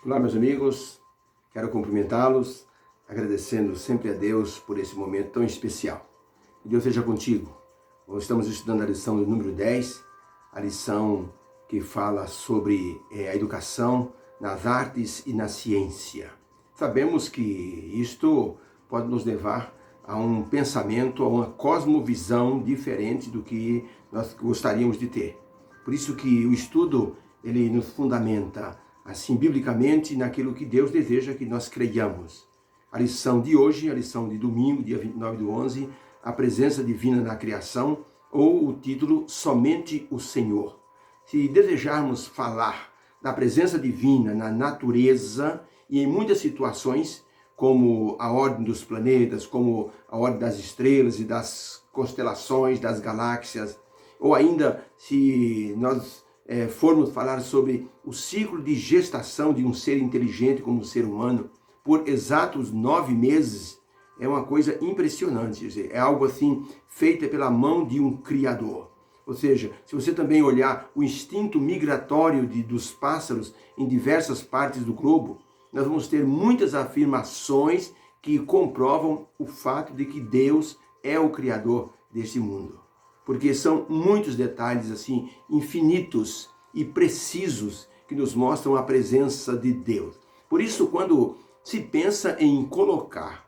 Olá, meus amigos, quero cumprimentá-los, agradecendo sempre a Deus por esse momento tão especial. Que Deus seja contigo. Nós estamos estudando a lição do número 10, a lição que fala sobre a educação nas artes e na ciência. Sabemos que isto pode nos levar a um pensamento, a uma cosmovisão diferente do que nós gostaríamos de ter. Por isso que o estudo, ele nos fundamenta assim, biblicamente, naquilo que Deus deseja que nós creiamos. A lição de hoje, a lição de domingo, dia 29/11, a presença divina na criação, ou o título, Somente o Senhor. Se desejarmos falar da presença divina na natureza e em muitas situações, como a ordem dos planetas, como a ordem das estrelas e das constelações, das galáxias, ou ainda se nós formos falar sobre o ciclo de gestação de um ser inteligente como o ser humano, por exatos 9 meses, é uma coisa impressionante. Quer dizer, é algo assim, feito pela mão de um Criador. Ou seja, se você também olhar o instinto migratório dos pássaros em diversas partes do globo, nós vamos ter muitas afirmações que comprovam o fato de que Deus é o Criador deste mundo. Porque são muitos detalhes assim infinitos e precisos que nos mostram a presença de Deus. Por isso, quando se pensa em colocar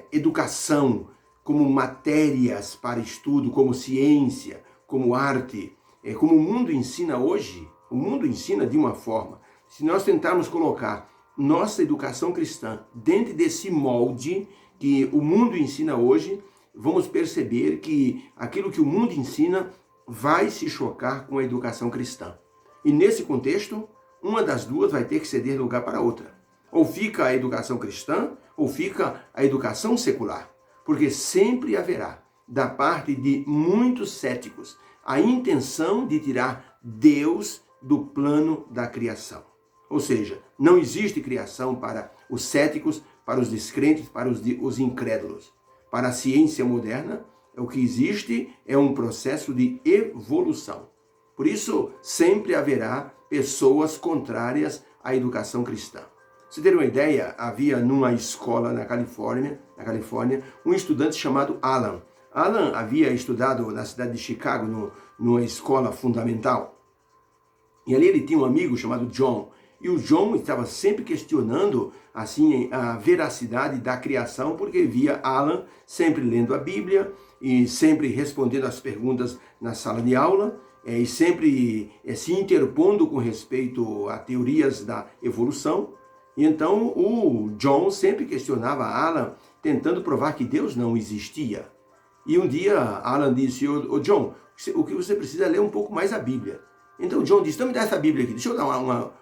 educação como matérias para estudo, como ciência, como arte, como o mundo ensina hoje, o mundo ensina de uma forma. Se nós tentarmos colocar nossa educação cristã dentro desse molde que o mundo ensina hoje, vamos perceber que aquilo que o mundo ensina vai se chocar com a educação cristã. E nesse contexto, uma das duas vai ter que ceder lugar para a outra. Ou fica a educação cristã, ou fica a educação secular. Porque sempre haverá, da parte de muitos céticos, a intenção de tirar Deus do plano da criação. Ou seja, não existe criação para os céticos, para os descrentes, para os incrédulos. Para a ciência moderna, o que existe é um processo de evolução. Por isso, sempre haverá pessoas contrárias à educação cristã. Pra você ter uma ideia, havia numa escola na Califórnia, um estudante chamado Alan. Alan havia estudado na cidade de Chicago, numa escola fundamental. E ali ele tinha um amigo chamado John. E o John estava sempre questionando assim a veracidade da criação, porque via Alan sempre lendo a Bíblia e sempre respondendo as perguntas na sala de aula e sempre se interpondo com respeito a teorias da evolução. E então o John sempre questionava Alan, tentando provar que Deus não existia. E um dia Alan disse: "Ô John, o que você precisa é ler um pouco mais a Bíblia." Então John disse: "Então me dá essa Bíblia aqui, deixa eu dar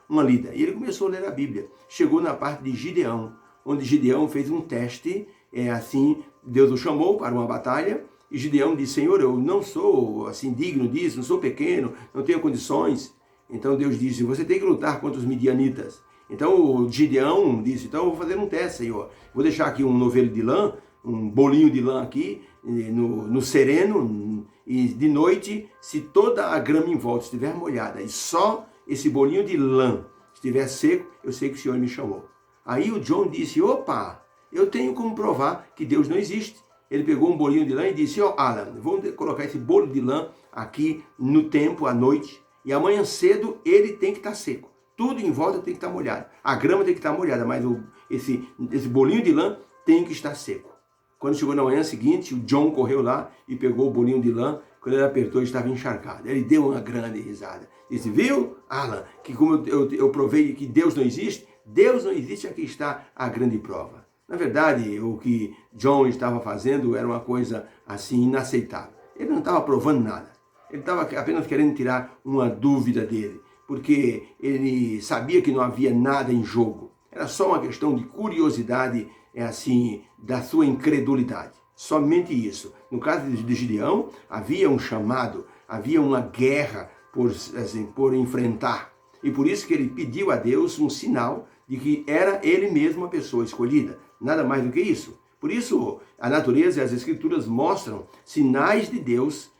uma lida." E ele começou a ler a Bíblia. Chegou na parte de Gideão, onde Gideão fez um teste, assim, Deus o chamou para uma batalha, e Gideão disse: "Senhor, eu não sou assim digno disso, não sou pequeno, não tenho condições." Então Deus disse: "Você tem que lutar contra os midianitas." Então o Gideão disse: "Então eu vou fazer um teste, Senhor. Vou deixar aqui um novelo de lã, um bolinho de lã aqui, no sereno, e de noite, se toda a grama em volta estiver molhada e só esse bolinho de lã estiver seco, eu sei que o Senhor me chamou." Aí o John disse: "Opa, eu tenho como provar que Deus não existe." Ele pegou um bolinho de lã e disse: Alan, vamos colocar esse bolo de lã aqui no tempo, à noite, e amanhã cedo ele tem que estar seco. Tudo em volta tem que estar molhado. A grama tem que estar molhada, mas esse bolinho de lã tem que estar seco." Quando chegou na manhã seguinte, o John correu lá e pegou o bolinho de lã. Quando ele apertou, ele estava encharcado. Ele deu uma grande risada. Disse: "Viu, Alan, que como eu provei que Deus não existe, Deus não existe, aqui está a grande prova." Na verdade, o que John estava fazendo era uma coisa assim inaceitável. Ele não estava provando nada. Ele estava apenas querendo tirar uma dúvida dele, porque ele sabia que não havia nada em jogo. Era só uma questão de curiosidade, da sua incredulidade. Somente isso. No caso de Gideão, havia um chamado, havia uma guerra por enfrentar. E por isso que ele pediu a Deus um sinal de que era ele mesmo a pessoa escolhida. Nada mais do que isso. Por isso, a natureza e as escrituras mostram sinais de Deus,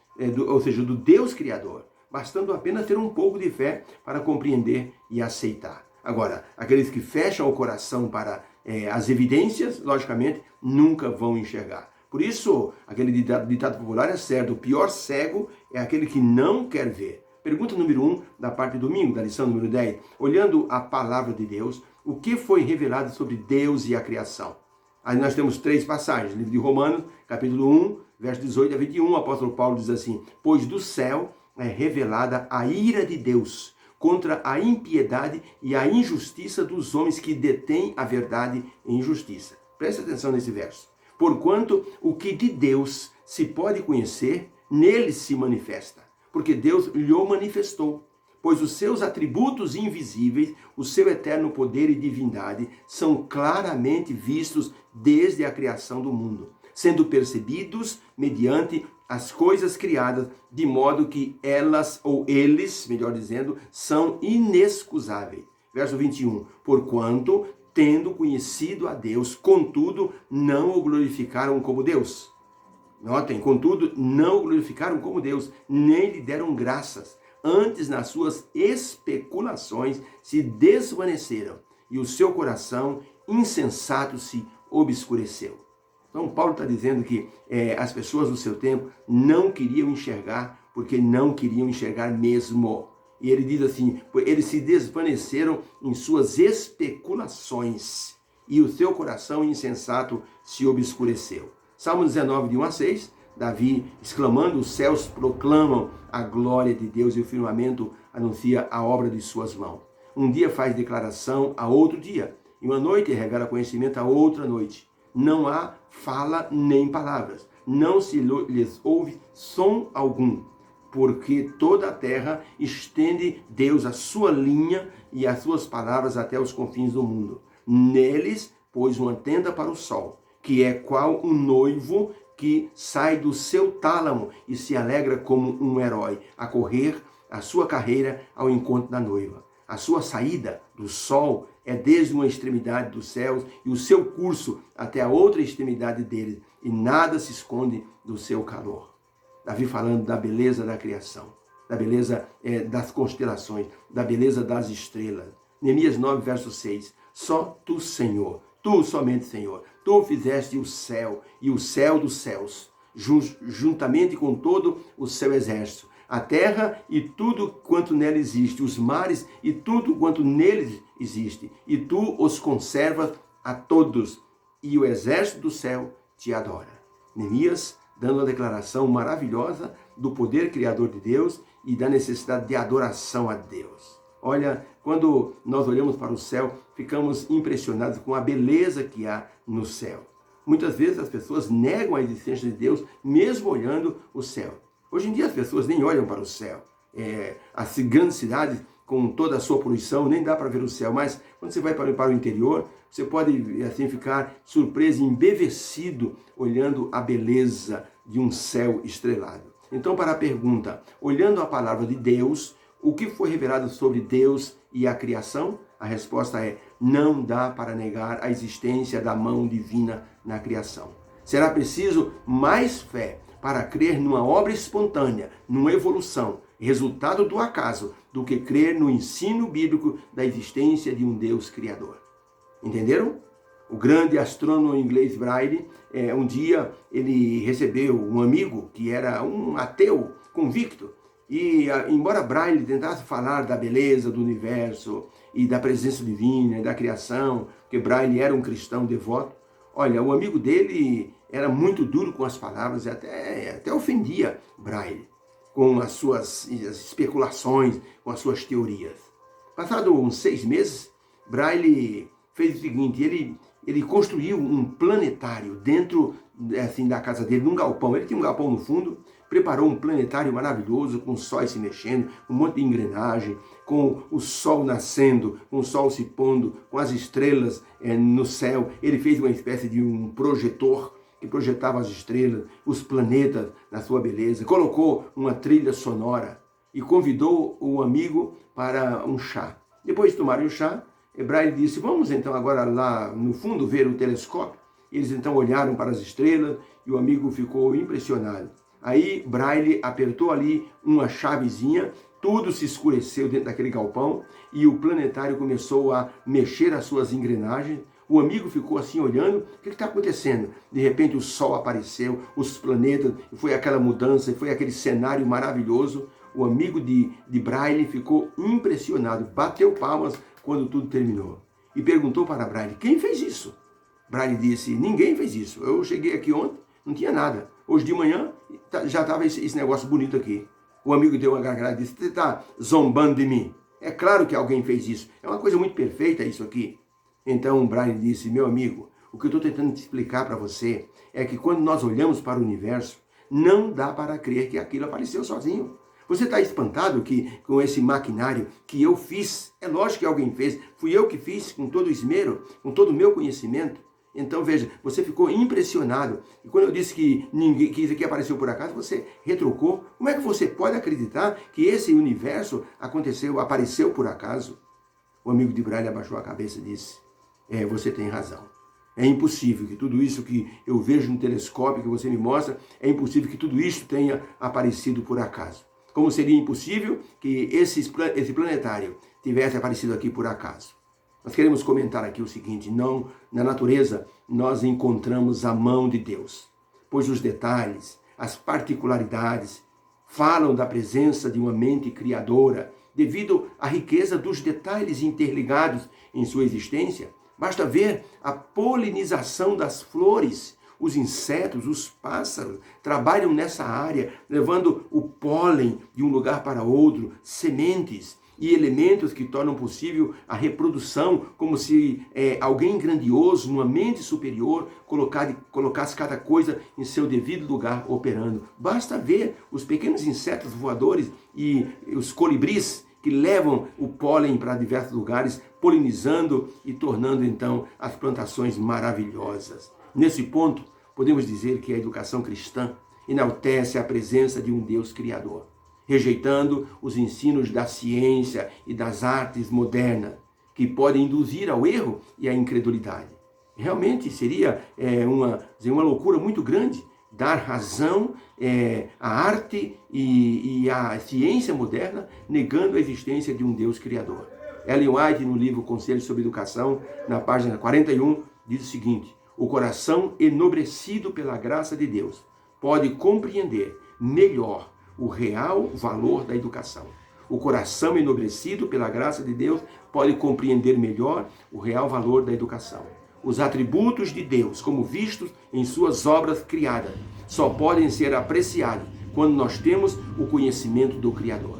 ou seja, do Deus Criador. bastando apenas ter um pouco de fé para compreender e aceitar. Agora, aqueles que fecham o coração para as evidências, logicamente, nunca vão enxergar. Por isso, aquele ditado popular é certo: o pior cego é aquele que não quer ver. Pergunta número 1 da parte de domingo, da lição número 10. Olhando a palavra de Deus, o que foi revelado sobre Deus e a criação? Aí nós temos 3 passagens. Livro de Romanos, capítulo 1, verso 18 a 21. O apóstolo Paulo diz assim: pois do céu é revelada a ira de Deus contra a impiedade e a injustiça dos homens que detêm a verdade em injustiça. Preste atenção nesse verso. Porquanto o que de Deus se pode conhecer, nele se manifesta, porque Deus lhe manifestou. Pois os seus atributos invisíveis, o seu eterno poder e divindade, são claramente vistos desde a criação do mundo, sendo percebidos mediante as coisas criadas, de modo que elas, ou eles, melhor dizendo, são inexcusáveis. Verso 21. Porquanto, tendo conhecido a Deus, contudo, não o glorificaram como Deus. Notem, contudo, não o glorificaram como Deus, nem lhe deram graças. Antes, nas suas especulações, se desvaneceram, e o seu coração insensato se obscureceu. Então, Paulo está dizendo que as pessoas do seu tempo não queriam enxergar, porque não queriam enxergar mesmo. E ele diz assim: eles se desvaneceram em suas especulações, e o seu coração insensato se obscureceu. Salmo 19, de 1 a 6, Davi exclamando: os céus proclamam a glória de Deus e o firmamento anuncia a obra de suas mãos. Um dia faz declaração a outro dia, e uma noite revela conhecimento a outra noite. Não há fala nem palavras, não se lhes ouve som algum, porque toda a terra estende Deus a sua linha e as suas palavras até os confins do mundo. Neles pôs uma tenda para o sol, que é qual um noivo que sai do seu tálamo e se alegra como um herói, a correr a sua carreira ao encontro da noiva. A sua saída do sol é desde uma extremidade dos céus e o seu curso até a outra extremidade deles, e nada se esconde do seu calor. Davi falando da beleza da criação, da beleza das constelações, da beleza das estrelas. Neemias 9, verso 6. Só tu, Senhor, tu somente, Senhor, tu fizeste o céu e o céu dos céus, juntamente com todo o seu exército, a terra e tudo quanto nela existe, os mares e tudo quanto neles existe, e tu os conservas a todos, e o exército do céu te adora. Neemias dando uma declaração maravilhosa do poder criador de Deus e da necessidade de adoração a Deus. Olha, quando nós olhamos para o céu, ficamos impressionados com a beleza que há no céu. Muitas vezes as pessoas negam a existência de Deus, mesmo olhando o céu. Hoje em dia as pessoas nem olham para o céu. As grandes cidades, com toda a sua poluição, nem dá para ver o céu. Mas quando você vai para o interior, você pode assim ficar surpreso e embevecido olhando a beleza de um céu estrelado. Então, para a pergunta, olhando a palavra de Deus, o que foi revelado sobre Deus e a criação? A resposta é: não dá para negar a existência da mão divina na criação. Será preciso mais fé para crer numa obra espontânea, numa evolução, resultado do acaso, do que crer no ensino bíblico da existência de um Deus criador. Entenderam? O grande astrônomo inglês Braille, um dia ele recebeu um amigo que era um ateu convicto, e embora Braille tentasse falar da beleza do universo e da presença divina e da criação, porque Braille era um cristão devoto, olha, o amigo dele era muito duro com as palavras e até ofendia Braille com as suas especulações, com as suas teorias. Passado uns 6 meses, Braille fez o seguinte: ele construiu um planetário dentro assim, da casa dele, num galpão. Ele tinha um galpão no fundo, preparou um planetário maravilhoso, com os sóis se mexendo, um monte de engrenagem, com o sol nascendo, com o sol se pondo, com as estrelas no céu. Ele fez uma espécie de um projetor que projetava as estrelas, os planetas na sua beleza, colocou uma trilha sonora e convidou o amigo para um chá. Depois de tomarem o chá, Braille disse: vamos então agora lá no fundo ver o telescópio. Eles então olharam para as estrelas e o amigo ficou impressionado. Aí Braille apertou ali uma chavezinha, tudo se escureceu dentro daquele galpão e o planetário começou a mexer as suas engrenagens. O amigo ficou assim olhando, o que está acontecendo? De repente o sol apareceu, os planetas, foi aquela mudança, foi aquele cenário maravilhoso. O amigo de Braille ficou impressionado, bateu palmas quando tudo terminou. E perguntou para Braille, quem fez isso? Braille disse, ninguém fez isso. Eu cheguei aqui ontem, não tinha nada. Hoje de manhã já estava esse negócio bonito aqui. O amigo deu uma gargalhada e disse, você está zombando de mim? É claro que alguém fez isso. É uma coisa muito perfeita isso aqui. Então Braille disse, meu amigo, o que eu estou tentando te explicar para você é que quando nós olhamos para o universo, não dá para crer que aquilo apareceu sozinho. Você está espantado que com esse maquinário que eu fiz, é lógico que alguém fez, fui eu que fiz com todo o esmero, com todo o meu conhecimento. Então veja, você ficou impressionado. E quando eu disse que isso aqui apareceu por acaso, você retrucou. Como é que você pode acreditar que esse universo apareceu por acaso? O amigo de Braille abaixou a cabeça e disse, você tem razão. É impossível que tudo isso que eu vejo no telescópio que você me mostra, é impossível que tudo isso tenha aparecido por acaso. Como seria impossível que esse planetário tivesse aparecido aqui por acaso? Nós queremos comentar aqui o seguinte, não, na natureza nós encontramos a mão de Deus, pois os detalhes, as particularidades, falam da presença de uma mente criadora, devido à riqueza dos detalhes interligados em sua existência. Basta ver a polinização das flores. Os insetos, os pássaros, trabalham nessa área, levando o pólen de um lugar para outro, sementes e elementos que tornam possível a reprodução, como se alguém grandioso, numa mente superior, colocasse cada coisa em seu devido lugar operando. Basta ver os pequenos insetos voadores e os colibris que levam o pólen para diversos lugares, polinizando e tornando então as plantações maravilhosas. Nesse ponto, podemos dizer que a educação cristã enaltece a presença de um Deus criador, rejeitando os ensinos da ciência e das artes modernas, que podem induzir ao erro e à incredulidade. Realmente seria uma loucura muito grande dar razão à arte e à ciência moderna, negando a existência de um Deus criador. Ellen White, no livro Conselhos sobre Educação, na página 41, diz o seguinte, o coração enobrecido pela graça de Deus pode compreender melhor o real valor da educação. O coração enobrecido pela graça de Deus pode compreender melhor o real valor da educação. Os atributos de Deus, como vistos em suas obras criadas, só podem ser apreciados quando nós temos o conhecimento do Criador.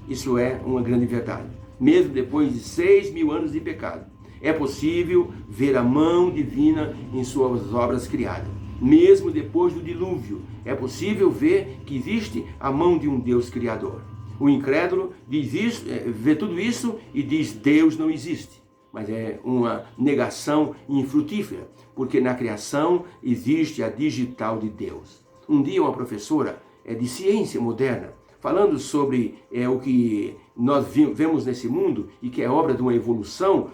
Isso é uma grande verdade. Mesmo depois de 6.000 anos de pecado, é possível ver a mão divina em suas obras criadas. Mesmo depois do dilúvio, é possível ver que existe a mão de um Deus criador. O incrédulo diz isso, vê tudo isso e diz Deus não existe. Mas é uma negação infrutífera, porque na criação existe a digital de Deus. Um dia uma professora de ciência moderna, falando sobre o que nós vemos nesse mundo e que é obra de uma evolução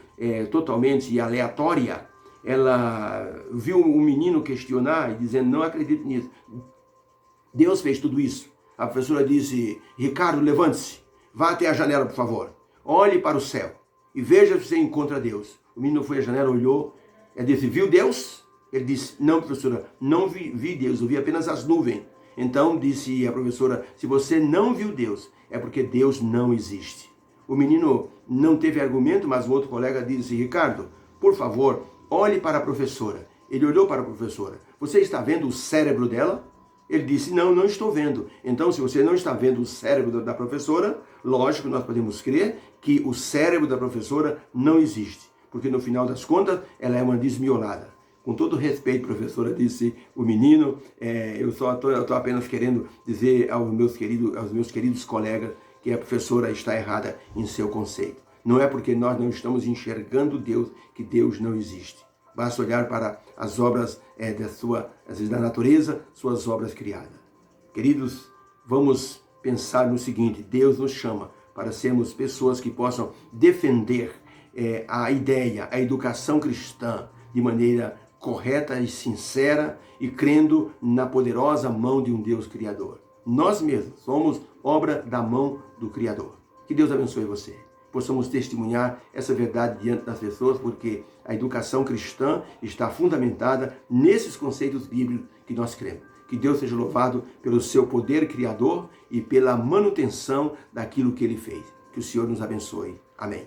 totalmente aleatória, ela viu um menino questionar e dizendo, não acredito nisso. Deus fez tudo isso. A professora disse, Ricardo, levante-se, vá até a janela, por favor. Olhe para o céu e veja se você encontra Deus. O menino foi à janela, olhou, ele disse, viu Deus? Ele disse, não, professora, não vi Deus, eu vi apenas as nuvens. Então disse a professora, se você não viu Deus, é porque Deus não existe. O menino não teve argumento, mas o outro colega disse, Ricardo, por favor, olhe para a professora. Ele olhou para a professora. Você está vendo o cérebro dela? Ele disse, não, não estou vendo. Então, se você não está vendo o cérebro da professora, lógico, nós podemos crer que o cérebro da professora não existe. Porque no final das contas, ela é uma desmiolada. Com todo respeito, professora, disse o menino, eu estou apenas querendo dizer aos meus queridos colegas que a professora está errada em seu conceito. Não é porque nós não estamos enxergando Deus que Deus não existe. Basta olhar para as obras da natureza, suas obras criadas. Queridos, vamos pensar no seguinte, Deus nos chama para sermos pessoas que possam defender a ideia, a educação cristã de maneira correta e sincera e crendo na poderosa mão de um Deus Criador. Nós mesmos somos obra da mão do Criador. Que Deus abençoe você. Possamos testemunhar essa verdade diante das pessoas, porque a educação cristã está fundamentada nesses conceitos bíblicos que nós cremos. Que Deus seja louvado pelo seu poder criador e pela manutenção daquilo que Ele fez. Que o Senhor nos abençoe. Amém.